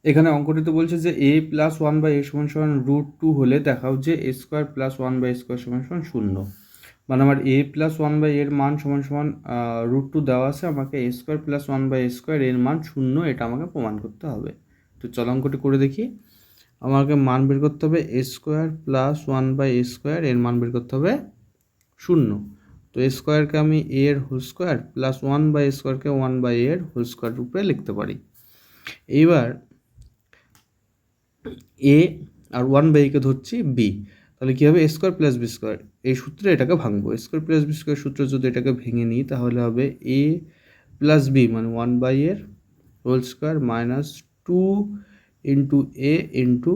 এখানে অঙ্কটিতে বলছে যে a plus one by a সমান সমান √2 হলে দেখাও যে a square plus one by square সমান সমান শূন্য। মানে আমার এ প্লাস ওয়ান বাই এর মান সমান সমান √2 দেওয়া আছে, আমাকে a square plus one by square এর মান শূন্য, এটা আমাকে প্রমাণ করতে হবে। তো চলো অঙ্কটি করে দেখি। আমাকে মান বের করতে হবে a square plus one by square, এর মান বের করতে হবে শূন্য। তো এ স্কোয়ারকে আমি এ এর whole square plus one by স্কোয়ারকে ওয়ান বাই এর হোল স্কোয়ার রূপে লিখতে পারি। এইবার এ আর ওয়ান বাই কে ধরছি বি, তাহলে কী হবে a square plus B square, এই সূত্রে এটাকে ভাঙবো। এ স্কোয়ার প্লাস বি স্কোয়ার সূত্র যদি এটাকে ভেঙে নিই তাহলে হবে এ প্লাস বি মানে ওয়ান বাই এর হোল স্কোয়ার মাইনাস 2 ইন্টু এ ইন্টু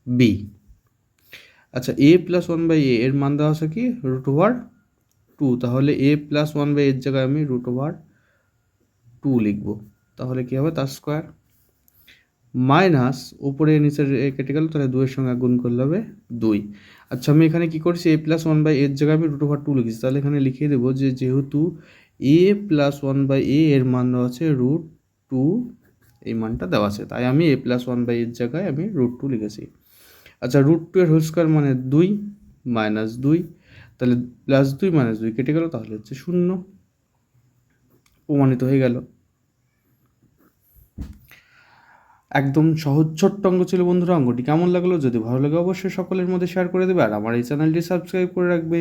বি। আচ্ছা, এ প্লাস ওয়ান বাই এর মান দেওয়া আছে কি √2, তাহলে এ প্লাস ওয়ান বাই এর জায়গায় আমি √2 লিখবো। তাহলে কী হবে তার স্কোয়ার মাইনাস উপরে নিচের এ কেটে গেল, তাহলে 2 এর সঙ্গে গুণ করলে হবে 2। আচ্ছা, আমি এখানে কি করছি এ প্লাস ওয়ান বাই এর জায়গায় আমি √2 লিখেছি, তাহলে এখানে লিখিয়ে দেবো যে যেহেতু এ প্লাস ওয়ান বাই এর মান দেওয়া আছে √2, এই মানটা দেওয়া আছে, তাই আমি এ প্লাস ওয়ান বাই এর জায়গায় আমি √2 লিখেছি। আচ্ছা, √2 এর হোল স্কোয়ার মানে 2 মাইনাস 2, তাহলে প্লাস 2 মাইনাস 2 কেটে গেল, তাহলে হচ্ছে 0, প্রমাণিত হয়ে গেল। একদম সহজ ছোট্ট অঙ্ক ছিল বন্ধুরা। অঙ্কটি কেমন লাগলো? যদি ভালো লাগে অবশ্যই সকলের মধ্যে শেয়ার করে দেবে, আর আমার এই চ্যানেলটি সাবস্ক্রাইব করে রাখবে।